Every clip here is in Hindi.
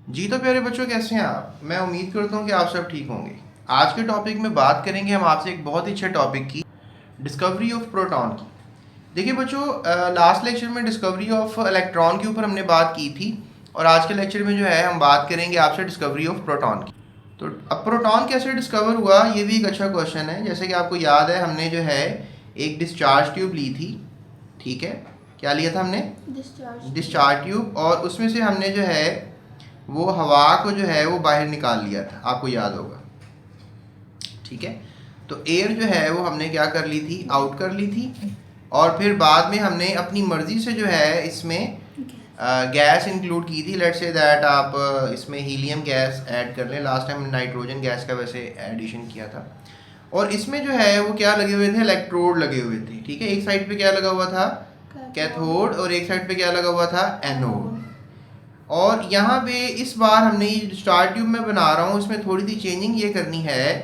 जी तो प्यारे बच्चों, कैसे हैं आप? मैं उम्मीद करता हूँ कि आप सब ठीक होंगे। आज के टॉपिक में बात करेंगे हम आपसे एक बहुत ही अच्छे टॉपिक की, डिस्कवरी ऑफ प्रोटॉन की। देखिए बच्चों, लास्ट लेक्चर में डिस्कवरी ऑफ इलेक्ट्रॉन के ऊपर हमने बात की थी और आज के लेक्चर में जो है हम बात करेंगे आपसे डिस्कवरी ऑफ प्रोटॉन की। तो अब प्रोटॉन कैसे डिस्कवर हुआ, ये भी एक अच्छा क्वेश्चन है। जैसे कि आपको याद है, हमने जो है एक डिस्चार्ज ट्यूब ली थी। ठीक है, क्या लिया था हमने? Discharge tube. और उसमें से हमने जो है वो हवा को जो है वो बाहर निकाल लिया था, आपको याद होगा। ठीक है, तो एयर जो है वो हमने क्या कर ली थी, आउट कर ली थी। और फिर बाद में हमने अपनी मर्जी से जो है इसमें गैस इंक्लूड की थी। लेट्स से दैट आप इसमें हीलियम गैस ऐड कर लें। लास्ट टाइम नाइट्रोजन गैस का वैसे एडिशन किया था। और इसमें जो है वो क्या लगे हुए थे, इलेक्ट्रोड लगे हुए थे। ठीक है, एक साइड पे क्या लगा हुआ था, कैथोड, और एक साइड पे क्या लगा हुआ था, एनोड। और यहाँ पे इस बार हमने ये स्टार ट्यूब में बना रहा हूँ, इसमें थोड़ी सी चेंजिंग ये करनी है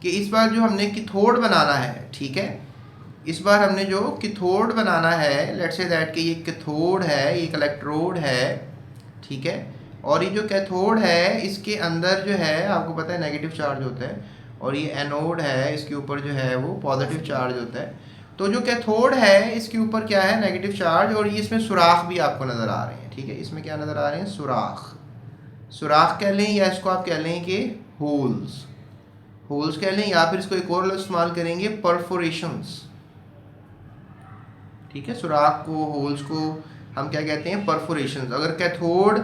कि इस बार जो हमने कैथोड बनाना है, ठीक है, इस बार हमने जो कैथोड बनाना है, लेट्स से दैट कि ये कैथोड है, ये एक इलेक्ट्रोड है। ठीक है, और ये जो कैथोड है इसके अंदर जो है आपको पता है नेगेटिव चार्ज होता है, और ये एनोड है, इसके ऊपर जो है वो पॉजिटिव चार्ज होता है। तो जो कैथोड है इसके ऊपर क्या है, नेगेटिव चार्ज, और ये इसमें सुराख भी आपको नज़र आ रहे हैं। ठीक है, इसमें क्या नज़र आ रहे हैं, सुराख। सुराख कह लें या इसको आप कह लें कि होल्स, होल्स कह लें, या फिर इसको एक और लफ्ज़ इस्तेमाल करेंगे, परफोरेशंस। ठीक है, सुराख को, होल्स को हम क्या कहते हैं, परफोरेशंस। अगर कैथोड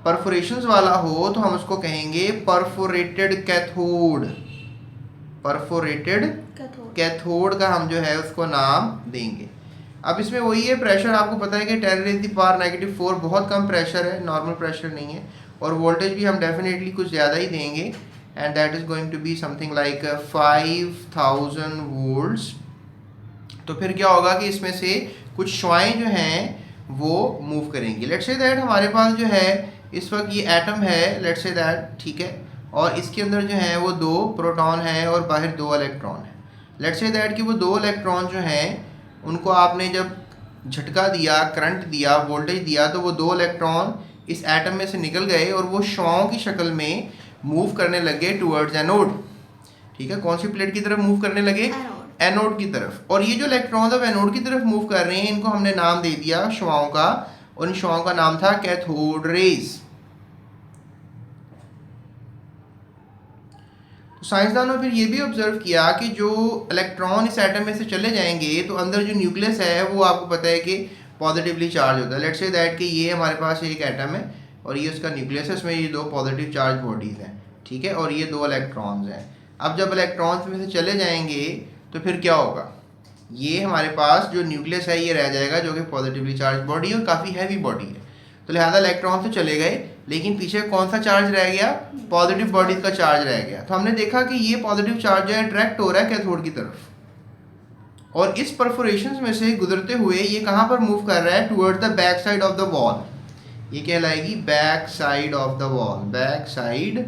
परफोरेशंस वाला हो तो हम उसको कहेंगे परफोरेटेड कैथोड। परफोरेटेड कैथोड का हम जो है उसको नाम देंगे। अब इसमें वही है, प्रेशर आपको पता है कि 10⁻⁴ बहुत कम प्रेशर है, नॉर्मल प्रेशर नहीं है। और वोल्टेज भी हम डेफिनेटली कुछ ज़्यादा ही देंगे, and that is going to be something like 5000 volts. तो फिर क्या होगा कि इसमें से कुछ शुआएँ जो हैं वो मूव करेंगी। लेट्स से दैट हमारे पास जो है इस वक्त ये एटम है, लेट्स से दैट, ठीक है, और इसके अंदर जो है वो 2 प्रोटॉन है और बाहर 2 इलेक्ट्रॉन है। लेट्स से दैट कि वो 2 इलेक्ट्रॉन जो हैं उनको आपने जब झटका दिया, करंट दिया, वोल्टेज दिया, तो वो 2 इलेक्ट्रॉन इस एटम में से निकल गए और वो शुआओं की शक्ल में मूव करने लगे टूवर्ड्स एनोड। ठीक है, कौन सी प्लेट की तरफ मूव करने लगे, एनोड की तरफ। और ये जो इलेक्ट्रॉन्स अब एनोड की तरफ मूव कर रहे हैं, इनको हमने नाम दे दिया शुआओं का, और इन शुआओं का नाम था कैथोड रेज। तो साइंसदानों फिर ये भी ऑब्जर्व किया कि जो इलेक्ट्रॉन इस एटम में से चले जाएंगे तो अंदर जो न्यूक्लियस है वो आपको पता है कि पॉजिटिवली चार्ज होता है। लेट्स से दैट कि ये हमारे पास एक एटम है और ये उसका न्यूक्लियस है, इसमें ये 2 पॉजिटिव चार्ज बॉडीज़ हैं। ठीक है, और ये 2 इलेक्ट्रॉन्स हैं। अब जब इलेक्ट्रॉन्स में से चले जाएंगे तो फिर क्या होगा, ये हमारे पास जो न्यूक्लियस है ये रह जाएगा, जो कि पॉजिटिवली चार्ज बॉडी है और काफ़ी हैवी बॉडी है। तो लिहाजा इलेक्ट्रॉन तो चले गए, लेकिन पीछे कौन सा चार्ज रह गया, पॉजिटिव बॉडीज का चार्ज रह गया। तो हमने देखा कि ये पॉजिटिव चार्ज जो है अट्रैक्ट हो रहा है कैथोड की तरफ, और इस परफोरेशंस में से गुजरते हुए ये कहाँ पर मूव कर रहा है, towards the back side of the wall. ये कहलाएगी back side of the wall, back side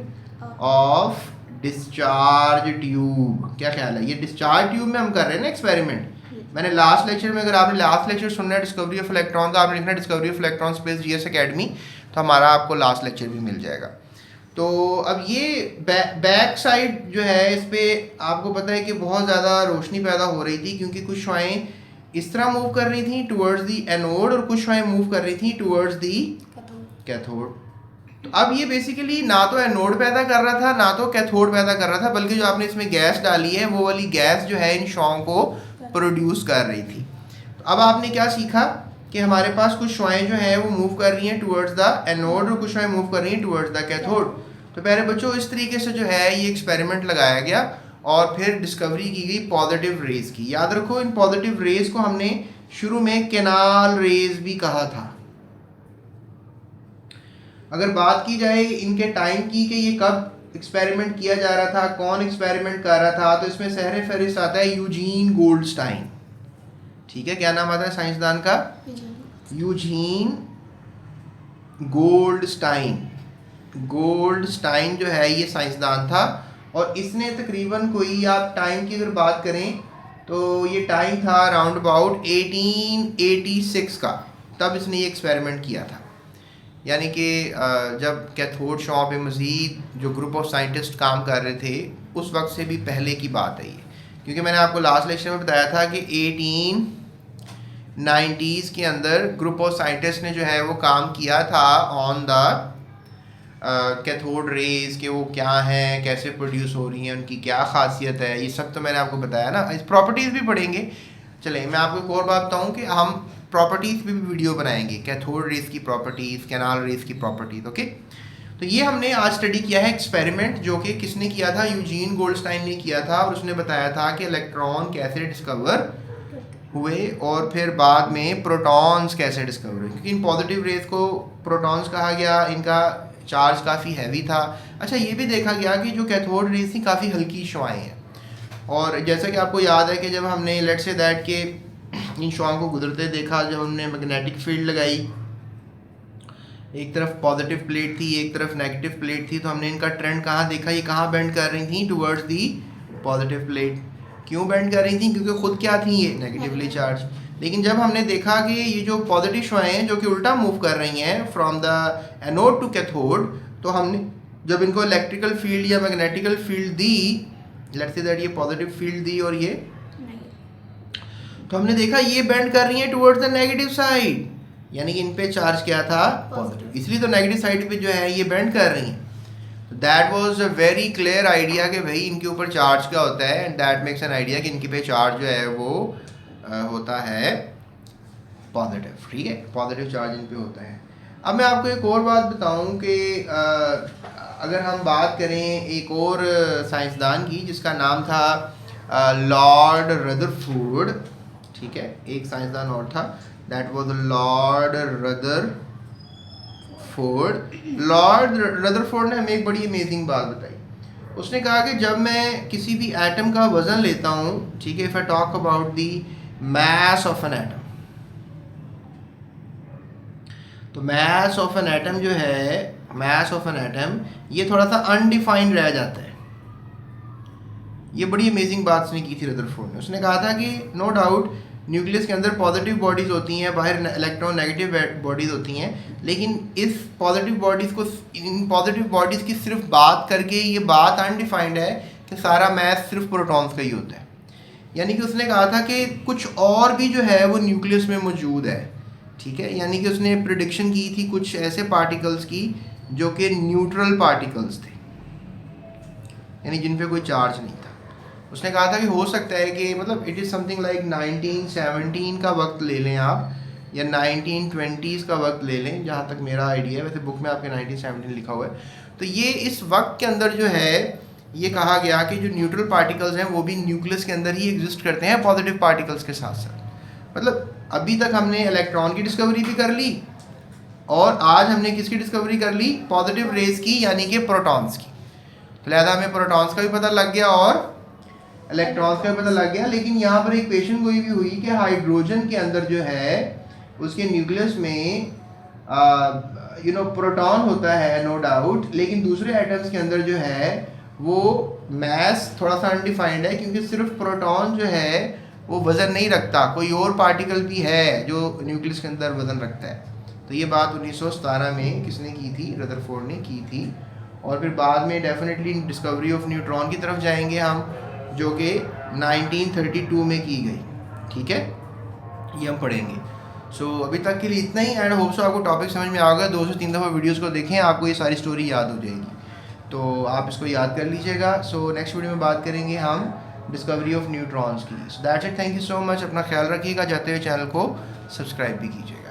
of discharge tube. क्या ख्याल है, ये डिस्चार्ज ट्यूब में हम कर रहे हैं ना एक्सपेरिमेंट। मैंने लास्ट लेक्चर में, अगर आपने लास्ट लेक्चर सुनना है डिस्कवरी ऑफ इलेक्ट्रॉन का, आपने लिखना है discovery of electron space GS academy, तो हमारा आपको लास्ट लेक्चर भी मिल जाएगा। तो अब ये बैक साइड जो है, इस पर आपको पता है कि बहुत ज़्यादा रोशनी पैदा हो रही थी, क्योंकि कुछ शुआएँ इस तरह मूव कर रही थी टुवर्ड्स दी एनोड, और कुछ शुआएँ मूव कर रही थी टुवर्ड्स दी कैथोड। तो अब ये बेसिकली ना तो एनोड पैदा कर रहा था ना तो कैथोड पैदा कर रहा था, बल्कि जो आपने इसमें गैस डाली है वो वाली गैस जो है इन शुआओं को प्रोड्यूस कर रही थी। तो अब आपने क्या सीखा कि हमारे पास कुछ शुआएं जो हैं वो मूव कर रही हैं टुवर्ड्स द एनोड और कुछ शुआएं मूव कर रही हैं टुवर्ड्स द कैथोड। तो प्यारे बच्चों, इस तरीके से जो है ये एक्सपेरिमेंट लगाया गया और फिर डिस्कवरी की गई पॉजिटिव रेज की। याद रखो, इन पॉजिटिव रेज को हमने शुरू में कैनाल रेज भी कहा था। अगर बात की जाए इनके टाइम की कि ये कब एक्सपेरिमेंट किया जा रहा था, कौन एक्सपेरिमेंट कर रहा था, तो इसमें सहरे फहरिस्त आता है यूजीन गोल्डस्टाइन। ठीक है, क्या नाम आता है साइंसदान का, यूजीन गोल्डस्टाइन। गोल्डस्टाइन जो है ये साइंसदान था, और इसने तकरीबन, कोई आप टाइम की अगर बात करें तो ये टाइम था अराउंड अबाउट 1886 का, तब इसने ये एक्सपेरिमेंट किया था। यानी कि जब कैथोड शॉ पे मज़ीद जो ग्रुप ऑफ साइंटिस्ट काम कर रहे थे उस वक्त से भी पहले की बात है ये, क्योंकि मैंने आपको लास्ट लेक्चर में बताया था कि 1890s के अंदर ग्रुप ऑफ साइंटिस्ट ने जो है वो काम किया था ऑन द कैथोड रेज के वो क्या हैं, कैसे प्रोड्यूस हो रही हैं, उनकी क्या खासियत है, ये सब तो मैंने आपको बताया ना। इस प्रॉपर्टीज़ भी पढ़ेंगे। चलिए मैं आपको एक और बात बताऊँ कि हम प्रॉपर्टीज़ पे भी वीडियो बनाएंगे, कैथोड रेज की प्रॉपर्टीज़, कैनाल रेज की प्रॉपर्टीज़। ओके, तो ये हमने आज स्टडी किया है एक्सपेरिमेंट जो कि किसने किया था, यूजीन गोल्डस्टाइन ने किया था, और उसने बताया था कि इलेक्ट्रॉन कैसे डिस्कवर हुए और फिर बाद में प्रोटॉन्स कैसे डिस्कवर हुए, क्योंकि इन पॉजिटिव रेज को प्रोटॉन्स कहा गया, इनका चार्ज काफ़ी हैवी था। अच्छा, ये भी देखा गया कि जो कैथोड रेज थी काफ़ी हल्की शुआएँ हैं, और जैसा कि आपको याद है कि जब हमने लेट्स से दैट के इन शुआओं को गुजरते देखा, जब हमने मैग्नेटिक फील्ड लगाई, एक तरफ पॉजिटिव प्लेट थी एक तरफ नेगेटिव प्लेट थी, तो हमने इनका ट्रेंड कहाँ देखा, ये कहाँ बेंड कर रही थी, टुवर्ड्स दी पॉजिटिव प्लेट। क्यों बेंड कर रही थी, क्योंकि खुद क्या थी ये नेगेटिवली चार्ज। लेकिन जब हमने देखा कि ये जो पॉजिटिव शुआएं हैं जो कि उल्टा मूव कर रही हैं from the anode to cathode, तो हमने जब इनको इलेक्ट्रिकल फील्ड या मैग्नेटिकल फील्ड दी, लेट्स से दैट ये पॉजिटिव फील्ड दी और ये, तो हमने देखा ये बेंड कर रही है टुवर्ड्स द नेगेटिव साइड, यानी कि इन पे चार्ज क्या था, पॉजिटिव, इसलिए तो नेगेटिव साइड पे जो है ये बेंड कर रही हैं। तो that was a very clear idea कि भाई इनके ऊपर चार्ज क्या होता है, and that makes an idea कि इनके पे चार्ज जो है वो होता है पॉजिटिव। ठीक है, पॉजिटिव चार्ज इन पे होता है। अब मैं आपको एक और बात बताऊं कि अगर हम बात करें एक और साइंसदान की जिसका नाम था लॉर्ड रदरफोर्ड। ठीक है, एक साइंसदान और था, that was Lord Rutherford. Lord Rutherford ने हमें एक बड़ी अमेजिंग बात बताई। उसने कहा कि जब मैं किसी भी एटम का वज़न लेता हूँ, ठीक है, if I talk about the mass of an atom, तो mass of an atom जो है, mass of an atom ये थोड़ा सा अनडिफाइंड रह जाता है। ये बड़ी अमेजिंग बात उसने की थी रदरफोर्ड ने। उसने कहा था कि नो डाउट न्यूक्लियस के अंदर पॉजिटिव बॉडीज़ होती हैं, बाहर इलेक्ट्रॉन नेगेटिव बॉडीज़ होती हैं, लेकिन इस पॉजिटिव बॉडीज़ को, इन पॉजिटिव बॉडीज़ की सिर्फ बात करके ये बात अनडिफाइंड है कि सारा मैथ सिर्फ प्रोटॉन्स का ही होता है। यानी कि उसने कहा था कि कुछ और भी जो है वो न्यूक्लियस में मौजूद है। ठीक है, यानी कि उसने प्रिडिक्शन की थी कुछ ऐसे पार्टिकल्स की जो कि न्यूट्रल पार्टिकल्स थे, यानी जिन पे कोई चार्ज नहीं था। उसने कहा था कि हो सकता है कि मतलब इट इज़ समथिंग लाइक 1917 का वक्त ले लें आप, या 1920s का वक्त ले लें, जहाँ तक मेरा आइडिया है। वैसे बुक में आपके 1917 लिखा हुआ है। तो ये इस वक्त के अंदर जो है ये कहा गया कि जो न्यूट्रल पार्टिकल्स हैं वो भी न्यूक्लियस के अंदर ही एग्जिस्ट करते हैं पॉजिटिव पार्टिकल्स के साथ साथ। मतलब अभी तक हमने इलेक्ट्रॉन की डिस्कवरी भी कर ली, और आज हमने किसकी डिस्कवरी कर ली, पॉजिटिव रेज की, यानी कि प्रोटॉन्स की। तो लिहाजा हमें प्रोटॉन्स का भी पता लग गया और इलेक्ट्रॉन्स का भी पता लग गया। लेकिन यहाँ पर एक पेशन गोई भी हुई कि हाइड्रोजन के अंदर जो है उसके न्यूक्लियस में प्रोटॉन होता है नो डाउट, लेकिन दूसरे एटम्स के अंदर जो है वो मैस थोड़ा सा अनडिफाइंड है, क्योंकि सिर्फ प्रोटॉन जो है वो वज़न नहीं रखता, कोई और पार्टिकल भी है जो न्यूक्लियस के अंदर वज़न रखता है। तो ये बात 1917 में किसने की थी, रदरफोर्ड ने की थी। और फिर बाद में डेफिनेटली डिस्कवरी ऑफ न्यूट्रॉन की तरफ जाएंगे हम, जो कि 1932 में की गई। ठीक है, ये हम पढ़ेंगे। सो अभी तक के लिए इतना ही, एंड होप सो आपको टॉपिक समझ में आ गया। 2 से 3 दफ़ा वीडियोज़ को देखें, आपको ये सारी स्टोरी याद हो जाएगी, तो आप इसको याद कर लीजिएगा। सो नेक्स्ट वीडियो में बात करेंगे हम डिस्कवरी ऑफ न्यूट्रॉन्स की। So that's it, thank you so much. अपना ख्याल रखिएगा, जाते हुए चैनल को सब्सक्राइब भी कीजिएगा।